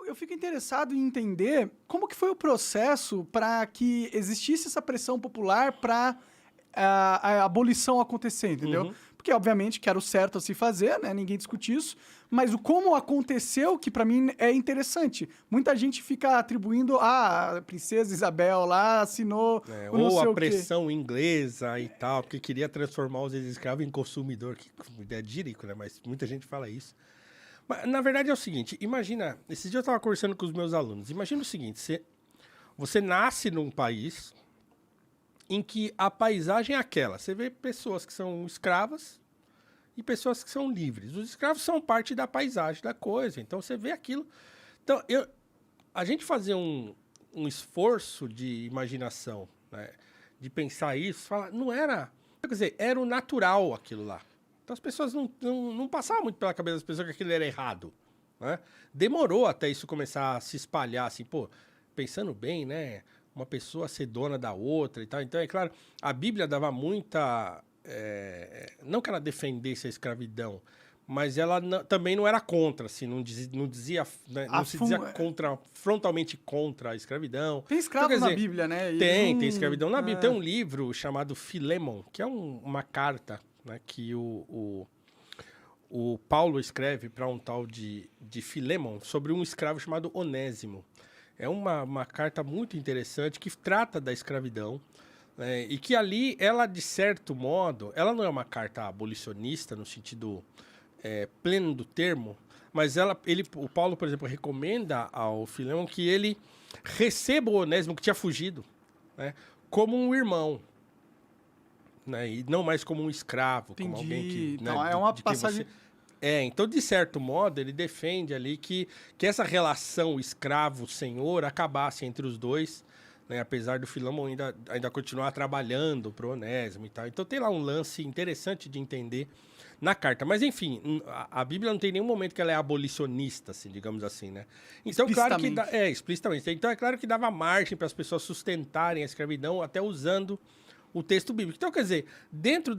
Eu fico interessado em entender como que foi o processo para que existisse essa pressão popular para a abolição acontecer, entendeu? Uhum. Porque, obviamente, que era o certo a se fazer, né? Ninguém discute isso. Mas o como aconteceu, que para mim é interessante. Muita gente fica atribuindo, a princesa Isabel lá assinou o não Ou a sei o quê. pressão inglesa e tal, porque queria transformar os escravos em consumidor, que é dírico, né? Mas muita gente fala isso. Mas, na verdade é o seguinte, imagina, esses dias eu estava conversando com os meus alunos, imagina o seguinte, você nasce num país em que a paisagem é aquela, você vê pessoas que são escravas e pessoas que são livres. Os escravos são parte da paisagem da coisa, então você vê aquilo. Então, a gente fazer um esforço de imaginação, né, de pensar isso, falar, não era. Quer dizer, era o natural aquilo lá. Então as pessoas não passavam muito pela cabeça das pessoas que aquilo era errado. Né? Demorou até isso começar a se espalhar, assim, pô, pensando bem, né? Uma pessoa ser dona da outra e tal. Então, é claro, a Bíblia dava muita. Não que ela defendesse a escravidão, mas ela também não era contra, assim, não dizia, né, A não se dizia fun- frontalmente contra a escravidão. Tem Então, escravo quer na dizer, Bíblia, né? E eles tem não. escravidão na Bíblia. Tem um livro chamado Filemon, que é uma carta, né, que o Paulo escreve para um tal de Filemon sobre um escravo chamado Onésimo. É uma carta muito interessante que trata da escravidão, né, e que ali, ela, de certo modo, ela não é uma carta abolicionista no sentido pleno do termo, mas o Paulo, por exemplo, recomenda ao Filemon que ele receba o Onésimo que tinha fugido, né, como um irmão, né, e não mais como um escravo, como alguém que, Entendi. né, Então, é uma de quem passagem. você... Então, de certo modo, ele defende ali que essa relação escravo-senhor acabasse entre os dois, né, apesar do Filemon ainda continuar trabalhando pro Onésimo e tal. Então, tem lá um lance interessante de entender na carta. Mas, enfim, a Bíblia não tem nenhum momento que ela é abolicionista, assim, digamos assim, né? Então, claro que... Explicitamente. Explicitamente. Então, é claro que dava margem para as pessoas sustentarem a escravidão até usando o texto bíblico. Então, quer dizer, dentro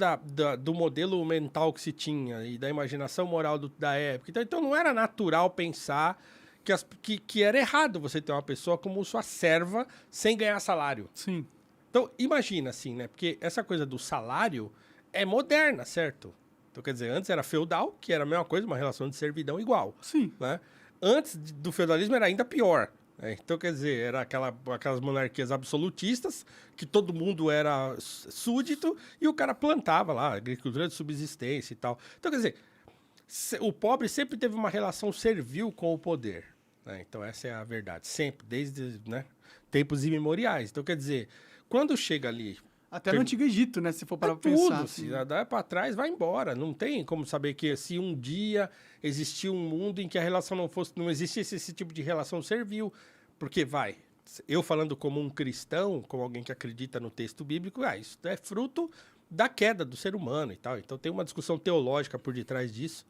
do modelo mental que se tinha e da imaginação moral da época, então não era natural pensar que era errado você ter uma pessoa como sua serva sem ganhar salário. Sim. Então, imagina assim, né? Porque essa coisa do salário é moderna, certo? Então, quer dizer, antes era feudal, que era a mesma coisa, uma relação de servidão igual, Sim. né? Antes do feudalismo era ainda pior. Então, quer dizer, era aquelas monarquias absolutistas, que todo mundo era súdito, e o cara plantava lá, agricultura de subsistência e tal. Então, quer dizer, o pobre sempre teve uma relação servil com o poder. Né? Então, essa é a verdade. Sempre, desde, né, tempos imemoriais. Então, quer dizer, quando chega ali... Até no Antigo Egito, né? Se for para tudo, pensar. se Assim. dá para trás, vai embora. Não tem como saber que se um dia existiu um mundo em que a relação não existisse esse tipo de relação servil, porque eu falando como um cristão, como alguém que acredita no texto bíblico, isso é fruto da queda do ser humano e tal. Então tem uma discussão teológica por detrás disso.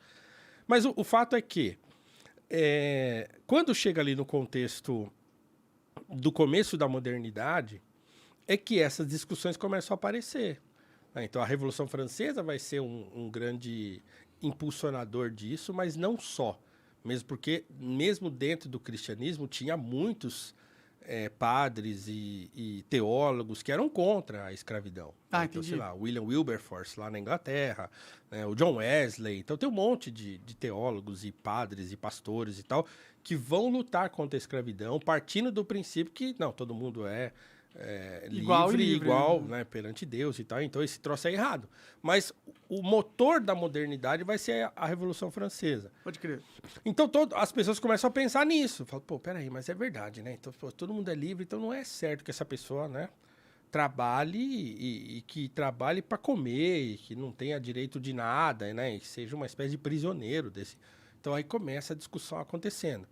Mas o fato é que quando chega ali no contexto do começo da modernidade, é que essas discussões começam a aparecer. Então, a Revolução Francesa vai ser um grande impulsionador disso, mas não só. Mesmo porque, mesmo dentro do cristianismo, tinha muitos padres e teólogos que eram contra a escravidão. Ah, Então, sei entendi. lá, William Wilberforce, lá na Inglaterra, né, o John Wesley. Então, tem um monte de teólogos e padres e pastores e tal que vão lutar contra a escravidão, partindo do princípio que, não, todo mundo Igual e livre, livre, igual, né? né, perante Deus e tal. Então, esse troço é errado. Mas o motor da modernidade vai ser a Revolução Francesa. Pode crer. Então, as pessoas começam a pensar nisso. Falam, pô, peraí, mas é verdade, né? Então, pô, todo mundo é livre, então não é certo que essa pessoa, né, trabalhe e que trabalhe para comer e que não tenha direito de nada, né? E seja uma espécie de prisioneiro desse. Então, aí começa a discussão acontecendo.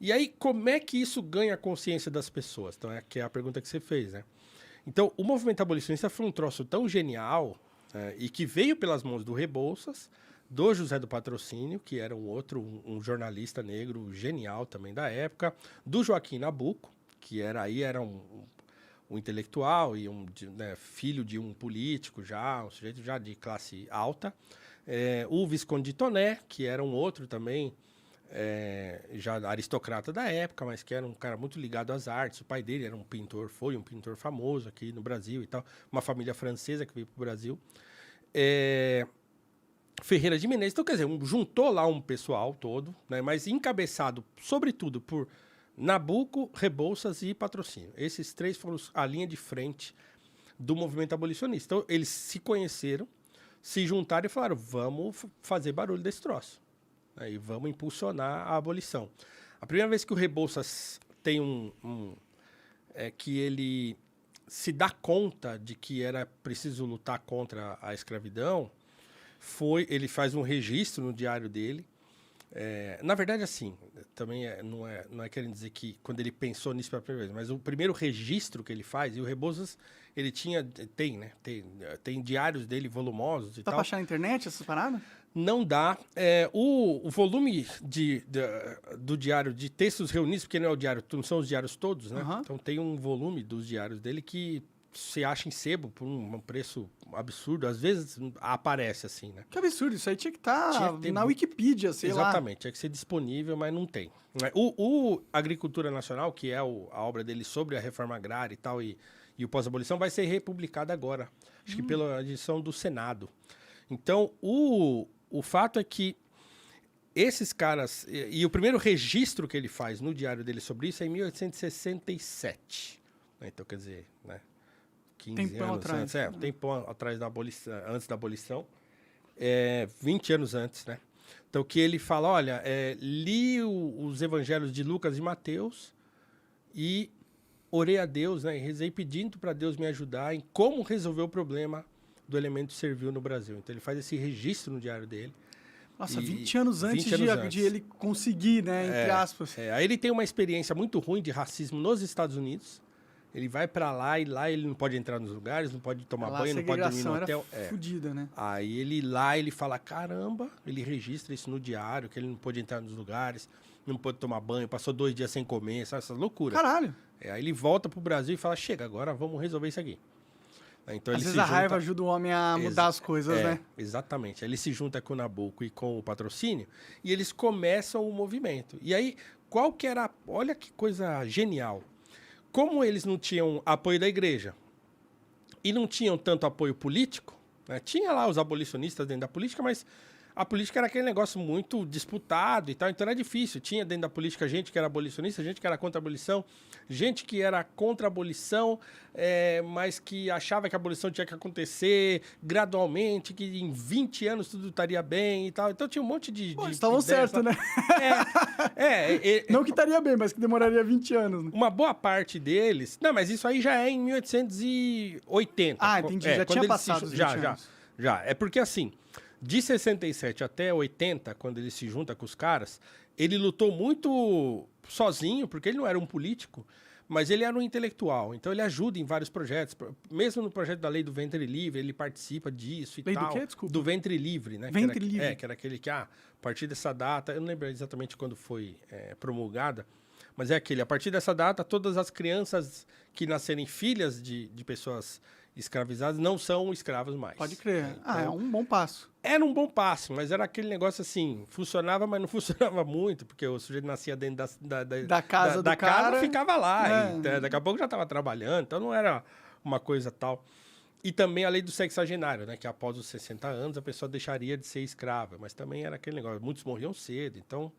E aí, como é que isso ganha a consciência das pessoas? Então, que é a pergunta que você fez, né? Então, o movimento abolicionista foi um troço tão genial e que veio pelas mãos do Rebouças, do José do Patrocínio, que era um jornalista negro genial também da época, do Joaquim Nabuco, que era um intelectual e filho de um político já, um sujeito já de classe alta, o Visconde de Toné, que era um outro também já aristocrata da época, mas que era um cara muito ligado às artes. O pai dele era um pintor, foi um pintor famoso aqui no Brasil e tal. Uma família francesa que veio para o Brasil. Ferreira de Menezes. Então, quer dizer, juntou lá um pessoal todo, né, mas encabeçado, sobretudo, por Nabuco, Rebouças e Patrocínio. Esses três foram a linha de frente do movimento abolicionista. Então, eles se conheceram, se juntaram e falaram, vamos fazer barulho desse troço. E vamos impulsionar a abolição. A primeira vez que o Rebouças tem que ele se dá conta de que era preciso lutar contra a escravidão, ele faz um registro no diário dele. Na verdade, assim, também não é querendo dizer que quando ele pensou nisso pela primeira vez, mas o primeiro registro que ele faz, e o Rebouças, ele tem diários dele volumosos e Dá tal. pra achar na internet essas paradas? Não dá. O volume do diário de textos reunidos, porque não é o diário, não são os diários todos, né? Uhum. Então tem um volume dos diários dele que se acha em sebo por um preço absurdo. Às vezes aparece assim, né? Que absurdo, isso aí tinha que estar que ter na Wikipedia, sei lá. Exatamente, tinha que ser disponível, mas não tem. O Agricultura Nacional, que é a obra dele sobre a reforma agrária e tal, e o pós-abolição, vai ser republicada agora. Acho que pela edição do Senado. Então, o fato é que esses caras... E o primeiro registro que ele faz no diário dele sobre isso é em 1867. Então, quer dizer, né, 15 Tempão anos atrás. antes. Tempão atrás da abolição, antes da abolição. 20 anos antes, né? Então, que ele fala, olha, li os evangelhos de Lucas e Mateus e orei a Deus, né? E rezei pedindo para Deus me ajudar em como resolver o problema do elemento servil no Brasil. Então, ele faz esse registro no diário dele. Nossa, 20 anos antes 20 anos de ele conseguir, né? Entre aspas. Aí ele tem uma experiência muito ruim de racismo nos Estados Unidos. Ele vai para lá e lá ele não pode entrar nos lugares, não pode tomar banho, não pode dormir no hotel. Era fodida, né? Aí ele fala, caramba, ele registra isso no diário, que ele não pôde entrar nos lugares, não pôde tomar banho, passou 2 dias sem comer, sabe, essas loucuras. Caralho. Aí ele volta pro Brasil e fala, chega, agora vamos resolver isso aqui. Então, Às vezes a raiva ajuda o homem a mudar as coisas, né? Exatamente. Aí ele se junta com o Nabuco e com o Patrocínio e eles começam o movimento. E aí, qual que era... Olha que coisa genial. Como eles não tinham apoio da igreja e não tinham tanto apoio político, né? Tinha lá os abolicionistas dentro da política, mas a política era aquele negócio muito disputado e tal, então era difícil. Tinha dentro da política gente que era abolicionista, gente que era contra a abolição, gente que era contra a abolição, mas que achava que a abolição tinha que acontecer gradualmente, que em 20 anos tudo estaria bem e tal. Então tinha um monte de... Pô, estavam certos, né? Não que estaria bem, mas que demoraria 20 anos. Né? Uma boa parte deles... Não, mas isso aí já é em 1880. Ah, entendi. Já tinha passado os 20 anos. Já. É porque assim... De 67 até 80, quando ele se junta com os caras, ele lutou muito sozinho, porque ele não era um político, mas ele era um intelectual. Então ele ajuda em vários projetos. Mesmo no projeto da Lei do Ventre Livre, ele participa disso e Lei tal. do quê? Desculpa. Do Ventre Livre, né? Ventre Livre. Que era aquele que, a partir dessa data, eu não lembro exatamente quando foi promulgada, mas é aquele, a partir dessa data, todas as crianças que nascerem filhas de pessoas escravizadas não são escravos mais. Pode crer. Então, é um bom passo. Era um bom passo, mas era aquele negócio assim, funcionava, mas não funcionava muito, porque o sujeito nascia dentro da casa do cara, e ficava lá, e daqui a pouco já estava trabalhando, então não era uma coisa tal. E também a lei do sexagenário, né, que após os 60 anos a pessoa deixaria de ser escrava, mas também era aquele negócio, muitos morriam cedo, então...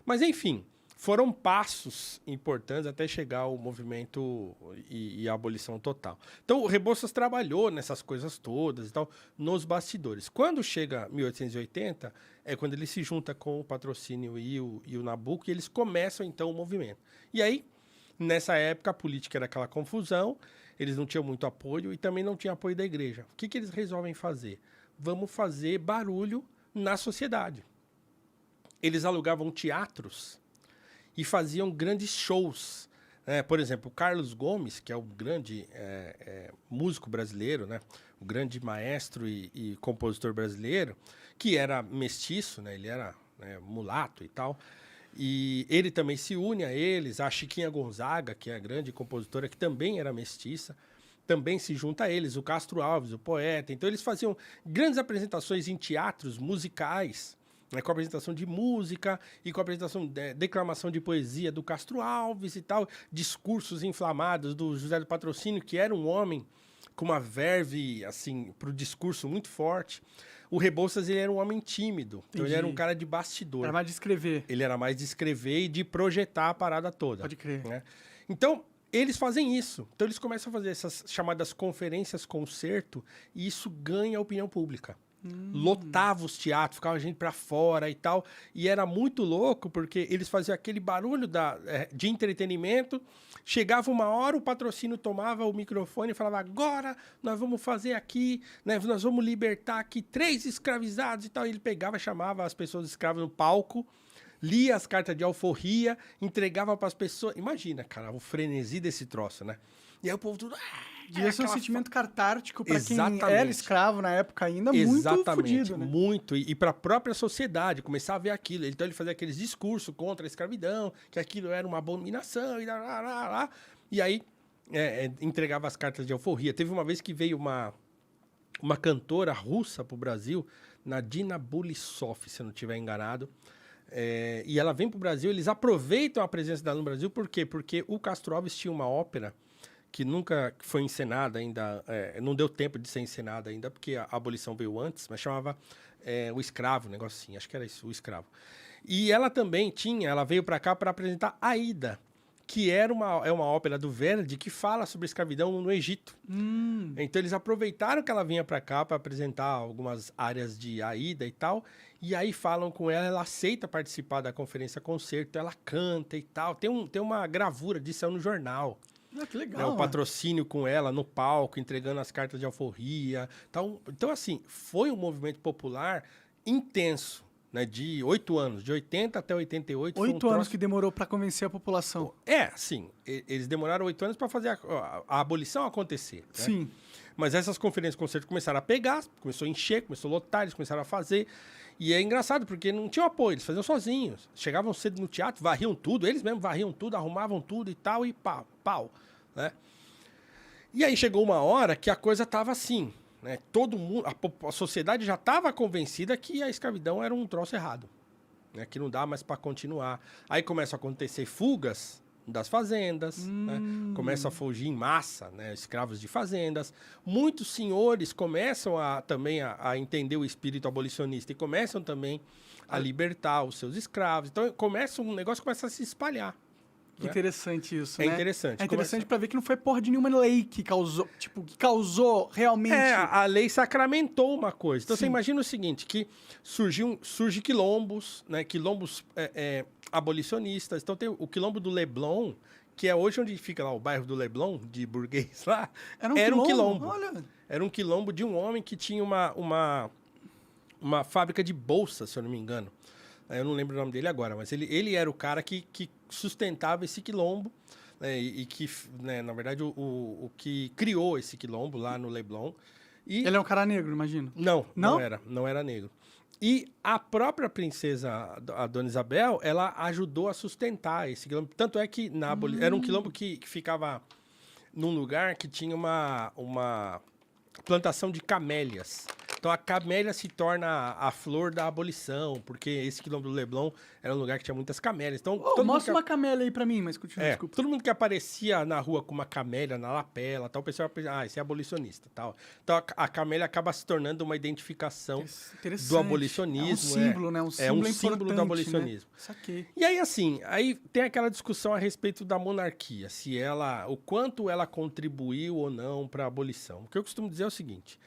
Mas enfim, foram passos importantes até chegar ao movimento e a abolição total. Então, o Rebouças trabalhou nessas coisas todas e tal, nos bastidores. Quando chega 1880, é quando ele se junta com o Patrocínio e o Nabuco, e eles começam, então, o movimento. E aí, nessa época, a política era aquela confusão, eles não tinham muito apoio e também não tinha apoio da igreja. O que eles resolvem fazer? Vamos fazer barulho na sociedade. Eles alugavam teatros e faziam grandes shows. Por exemplo, o Carlos Gomes, que é o grande músico brasileiro, né? O grande maestro e compositor brasileiro, que era mestiço, né? Ele era mulato e tal. E ele também se une a eles. A Chiquinha Gonzaga, que é a grande compositora, que também era mestiça, também se junta a eles. O Castro Alves, o poeta. Então, eles faziam grandes apresentações em teatros musicais né, com a apresentação de música e com a apresentação de declamação de poesia do Castro Alves e tal, discursos inflamados do José do Patrocínio, que era um homem com uma verve, assim, pro discurso muito forte. O Rebouças, ele era um homem tímido, então ele era um cara de bastidor. Era mais de escrever. Ele era mais de escrever e de projetar a parada toda. Pode crer. Né? Então, eles fazem isso. Então, eles começam a fazer essas chamadas conferências-concerto e isso ganha a opinião pública. Lotava os teatros, ficava gente pra fora e tal. E era muito louco, porque eles faziam aquele barulho de entretenimento. Chegava uma hora, o patrocínio tomava o microfone e falava: agora nós vamos fazer aqui, né, nós vamos libertar aqui 3 escravizados e tal. E ele pegava, chamava as pessoas escravas no palco, lia as cartas de alforria, entregava para as pessoas. Imagina, cara, o frenesi desse troço, né? E aí o povo tudo... Devia ser um sentimento catártico para quem era escravo na época ainda, muito fodido, né? Muito. E para a própria sociedade, começar a ver aquilo. Então ele fazia aqueles discursos contra a escravidão, que aquilo era uma abominação, e aí entregava as cartas de alforria. Teve uma vez que veio uma cantora russa para o Brasil, Nadina Bulisov, se eu não estiver enganado. E ela vem para o Brasil, eles aproveitam a presença dela no Brasil, por quê? Porque o Castro Alves tinha uma ópera que nunca foi encenada ainda, não deu tempo de ser encenada ainda, porque a abolição veio antes, mas chamava O Escravo, um negócio assim, acho que era isso, O Escravo. E ela também ela veio para cá para apresentar Aida, que é uma ópera do Verdi que fala sobre a escravidão no Egito. Então eles aproveitaram que ela vinha para cá para apresentar algumas áreas de Aida e tal, e aí falam com ela, ela aceita participar da conferência concerto, ela canta e tal, tem uma gravura disso, saiu no jornal. Que legal. O patrocínio com ela no palco, entregando as cartas de alforria. Então, assim, foi um movimento popular intenso, né, de 8 anos, de 80 até 88. 8 anos que demorou para convencer a população. Sim. Eles demoraram 8 anos para fazer a abolição acontecer. Né? Sim. Mas essas conferências de concerto começaram a pegar, começou a encher, começou a lotar, eles começaram a fazer. E é engraçado, porque não tinha apoio, eles faziam sozinhos. Chegavam cedo no teatro, varriam tudo, eles mesmos varriam tudo, arrumavam tudo e tal, e pau. Né? E aí chegou uma hora que a coisa estava assim, né? Todo mundo, a sociedade já estava convencida que a escravidão era um troço errado, né? Que não dá mais para continuar. Aí começam a acontecer fugas das fazendas, né? Começam a fugir em massa, né? Escravos de fazendas. Muitos senhores começam também a entender o espírito abolicionista e começam também a libertar os seus escravos. Então o negócio começa a se espalhar. Que interessante isso, né? É interessante. É interessante para ver que não foi porra de nenhuma lei que causou realmente... A lei sacramentou uma coisa. Então, Sim. Você imagina o seguinte, que surge quilombos, né? Quilombos abolicionistas. Então, tem o quilombo do Leblon, que é hoje onde fica lá o bairro do Leblon, de burguês lá. Era um quilombo. Olha. Era um quilombo de um homem que tinha uma fábrica de bolsas, se eu não me engano. Eu não lembro o nome dele agora, mas ele era o cara que sustentava esse quilombo, né, e que, né, na verdade, o que criou esse quilombo lá no Leblon. Ele é um cara negro, imagino. Não era negro. E a própria princesa, a Dona Isabel, ela ajudou a sustentar esse quilombo. Tanto é que era um quilombo que ficava num lugar que tinha uma plantação de camélias. Então, a camélia se torna a flor da abolição, porque esse quilombo do Leblon era um lugar que tinha muitas camélias. Então, mostra uma camélia aí pra mim, mas continua, desculpa. Todo mundo que aparecia na rua com uma camélia na lapela, tal, o pessoal pensava, esse é abolicionista, tal. Então, a camélia acaba se tornando uma identificação do abolicionismo. É um símbolo, né? Um símbolo do abolicionismo. Né? Saquei. E aí, assim, tem aquela discussão a respeito da monarquia, o quanto ela contribuiu ou não para a abolição. O que eu costumo dizer é o seguinte...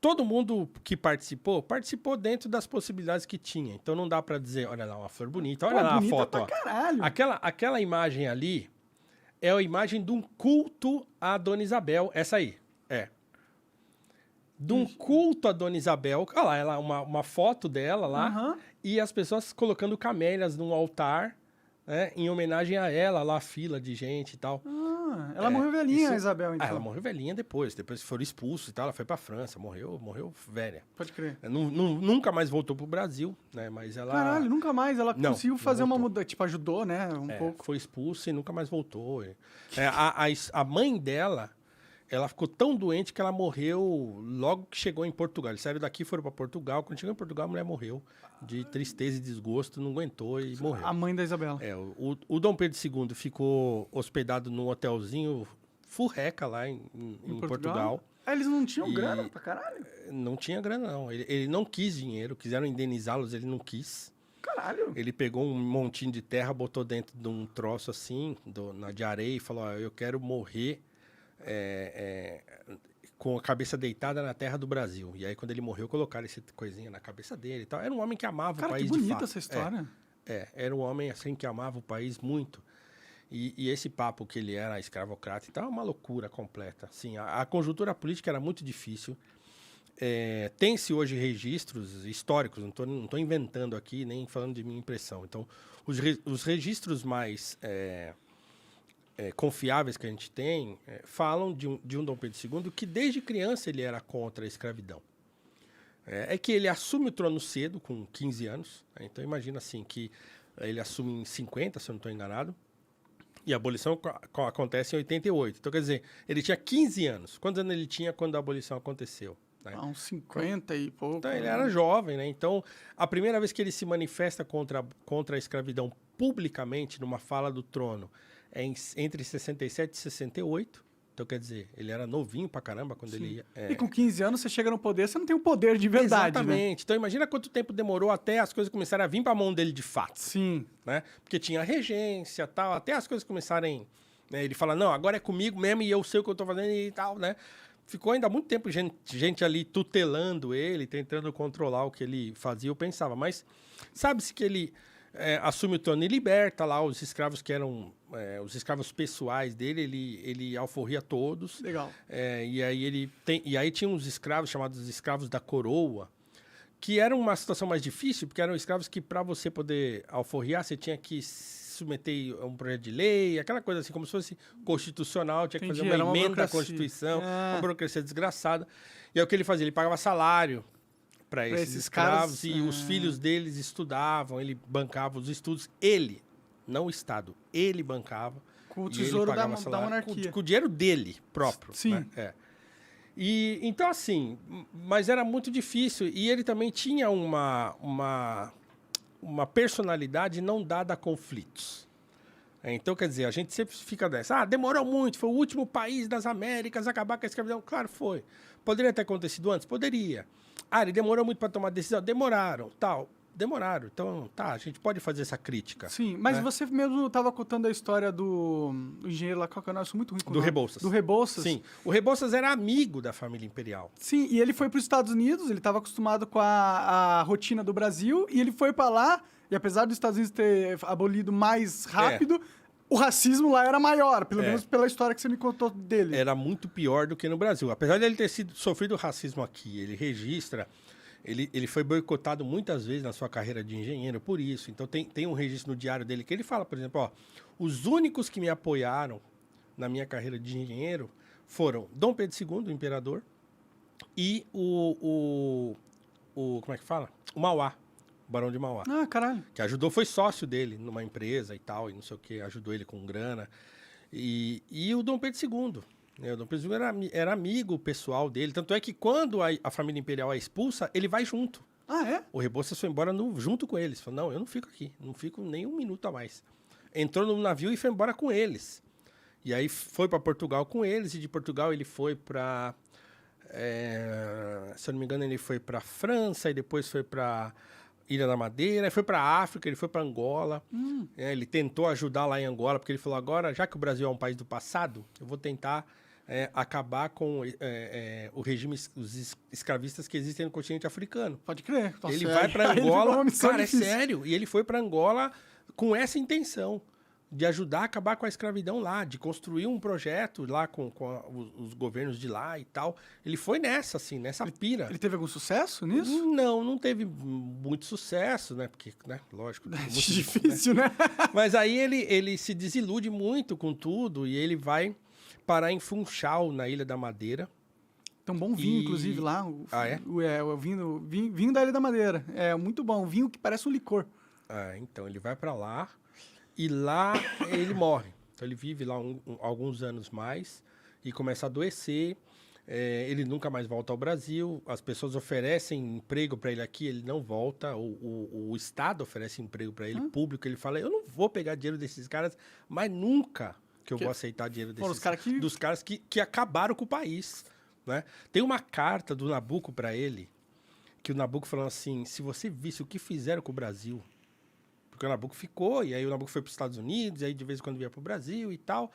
todo mundo que participou dentro das possibilidades que tinha. Então não dá para dizer, olha lá, uma flor bonita, olha lá a foto. Pra caralho. Aquela imagem ali é a imagem de um culto à Dona Isabel. Essa aí, de um culto à Dona Isabel. Olha lá, uma foto dela lá. E as pessoas colocando camélias num altar, né, em homenagem a ela, lá a fila de gente e tal. Ela morreu velhinha, a Isabel, então. Ela morreu velhinha depois foram expulsos e tal, ela foi pra França, morreu velha. Pode crer. Nunca mais voltou pro Brasil, né, mas ela... Caralho, nunca mais, ela conseguiu fazer uma mudança, tipo, ajudou, né, um pouco. Foi expulsa e nunca mais voltou. A mãe dela ela ficou tão doente que ela morreu logo que chegou em Portugal. Eles saíram daqui, foram para Portugal. Quando chegou em Portugal, a mulher morreu de tristeza e desgosto, não aguentou e morreu. A mãe da Isabela. O Dom Pedro II ficou hospedado num hotelzinho furreca lá em Portugal. Eles não tinham grana pra caralho? Não tinha grana, não. Ele não quis dinheiro, quiseram indenizá-los, ele não quis. Caralho. Ele pegou um montinho de terra, botou dentro de um troço assim, de areia, e falou, eu quero morrer com a cabeça deitada na terra do Brasil. E aí, quando ele morreu, colocaram essa coisinha na cabeça dele e tal. Era um homem que amava o país de fato. Cara, que bonita essa história. Era um homem assim que amava o país muito. E esse papo que ele era escravocrata e tal, é uma loucura completa. Assim, a conjuntura política era muito difícil. Tem-se hoje registros históricos, não estou inventando aqui, nem falando de minha impressão. Então, os registros mais confiáveis que a gente tem falam de um Dom Pedro II que desde criança ele era contra a escravidão. É que ele assume o trono cedo, com 15 anos. Então, imagina assim, que ele assume em 50, se eu não estou enganado, e a abolição acontece em 88. Então, quer dizer, ele tinha 15 anos. Quantos anos ele tinha quando a abolição aconteceu? Né? Uns 50 e pouco. Então, ele era jovem, né? Então, a primeira vez que ele se manifesta contra a escravidão publicamente, numa fala do trono, é entre 67 e 68. Então, quer dizer, ele era novinho pra caramba quando ele ia... E com 15 anos, você chega no poder, você não tem o poder de verdade, Exatamente. Né? Então, imagina quanto tempo demorou até as coisas começarem a vir pra mão dele de fato. Sim. Né? Porque tinha regência e tal, até as coisas começarem... Né? Ele fala, não, agora é comigo mesmo e eu sei o que eu tô fazendo e tal, né? Ficou ainda muito tempo gente ali tutelando ele, tentando controlar o que ele fazia, eu pensava. Mas sabe-se que ele assume o trono e liberta lá os escravos que eram os escravos pessoais dele, ele alforria todos. Legal. E aí tinha uns escravos chamados escravos da coroa, que era uma situação mais difícil, porque eram escravos que para você poder alforriar, você tinha que submeter a um projeto de lei, aquela coisa assim, como se fosse constitucional, tinha que fazer uma emenda à Constituição, uma burocracia desgraçada. E aí o que ele fazia? Ele pagava salário para esses escravos caras, e os filhos deles estudavam, ele bancava os estudos. Ele, não o Estado, ele bancava. Com o tesouro da monarquia. Com o dinheiro dele próprio. Sim. Né? E, então, assim, mas era muito difícil. E ele também tinha uma personalidade não dada a conflitos. Então, quer dizer, a gente sempre fica dessa. Demorou muito, foi o último país das Américas a acabar com a escravidão. Claro, foi. Poderia ter acontecido antes? Poderia. Ele demorou muito para tomar decisão? Demoraram. Então, a gente pode fazer essa crítica. Sim, mas você mesmo estava contando a história do engenheiro lá, qual que é o nome? Eu sou muito ruim com o nome. Rebouças. Do Rebouças. Sim, o Rebouças era amigo da família imperial. Sim, e ele foi para os Estados Unidos, ele estava acostumado com a rotina do Brasil, e ele foi para lá, e apesar dos Estados Unidos ter abolido mais rápido, o racismo lá era maior, pelo menos pela história que você me contou dele. Era muito pior do que no Brasil. Apesar de ele ter sofrido racismo aqui, ele registra... Ele foi boicotado muitas vezes na sua carreira de engenheiro por isso. Então, tem um registro no diário dele que ele fala, por exemplo, os únicos que me apoiaram na minha carreira de engenheiro foram Dom Pedro II, o imperador, e como é que fala? O Mauá, o Barão de Mauá. Ah, caralho. Que ajudou, foi sócio dele numa empresa e tal, e não sei o que, ajudou ele com grana. E o Dom Pedro II. O Dom Pedro II era amigo pessoal dele. Tanto é que quando a família imperial é expulsa, ele vai junto. Ah, é? O Rebouças foi embora junto com eles. Falou, não, eu não fico aqui. Não fico nem um minuto a mais. Entrou no navio e foi embora com eles. E aí foi para Portugal com eles. E de Portugal ele foi para... se eu não me engano, ele foi para França. E depois foi para Ilha da Madeira. Foi para África. Ele foi para Angola. Ele tentou ajudar lá em Angola. Porque ele falou, agora, já que o Brasil é um país do passado, eu vou tentar... acabar com o regime, os escravistas que existem no continente africano. Pode crer. Nossa, ele vai para Angola, cara, difícil. É sério, e ele foi para Angola com essa intenção de ajudar a acabar com a escravidão lá, de construir um projeto lá com os governos de lá e tal. Ele foi nessa pira. Ele teve algum sucesso nisso? Não teve muito sucesso, né? Porque, né, lógico. É muito difícil, né? Mas aí ele se desilude muito com tudo e ele vai parar em Funchal, na Ilha da Madeira. Tem um bom vinho, inclusive, lá. O vinho da Ilha da Madeira. É muito bom. Um vinho que parece um licor. Então, ele vai para lá e lá ele morre. Então, ele vive lá alguns anos mais e começa a adoecer. Ele nunca mais volta ao Brasil, as pessoas oferecem emprego para ele aqui, ele não volta, o Estado oferece emprego para ele, público, ele fala, eu não vou pegar dinheiro desses caras, mas nunca que eu vou aceitar dinheiro desses caras, dos caras que acabaram com o país, né? Tem uma carta do Nabucco para ele, que o Nabucco falou assim, se você visse o que fizeram com o Brasil, porque o Nabucco ficou, e aí o Nabucco foi para os Estados Unidos, e aí de vez em quando vinha para o Brasil e tal.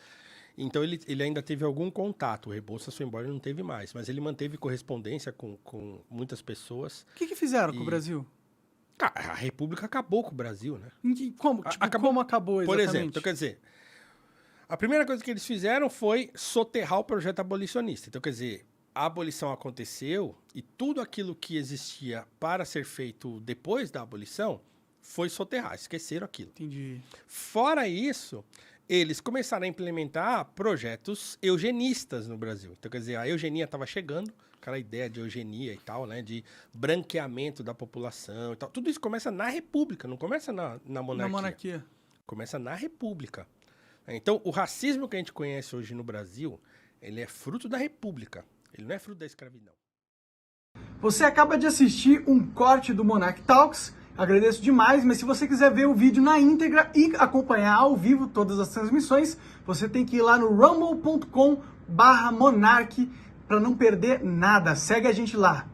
Então, ele ainda teve algum contato. O Rebouças foi embora e não teve mais. Mas ele manteve correspondência com muitas pessoas. O que fizeram com o Brasil? A República acabou com o Brasil, né? Como? Como acabou exatamente? Por exemplo, então, quer dizer, a primeira coisa que eles fizeram foi soterrar o projeto abolicionista. Então, quer dizer, a abolição aconteceu e tudo aquilo que existia para ser feito depois da abolição foi soterrar. Esqueceram aquilo. Entendi. Fora isso, eles começaram a implementar projetos eugenistas no Brasil. Então, quer dizer, a eugenia estava chegando, aquela ideia de eugenia e tal, né? De branqueamento da população e tal. Tudo isso começa na República, não começa na monarquia. Na monarquia. Começa na República. Então, o racismo que a gente conhece hoje no Brasil, ele é fruto da República. Ele não é fruto da escravidão. Você acaba de assistir um corte do Monarch Talks. Agradeço demais, mas se você quiser ver o vídeo na íntegra e acompanhar ao vivo todas as transmissões, você tem que ir lá no rumble.com/monarch para não perder nada. Segue a gente lá.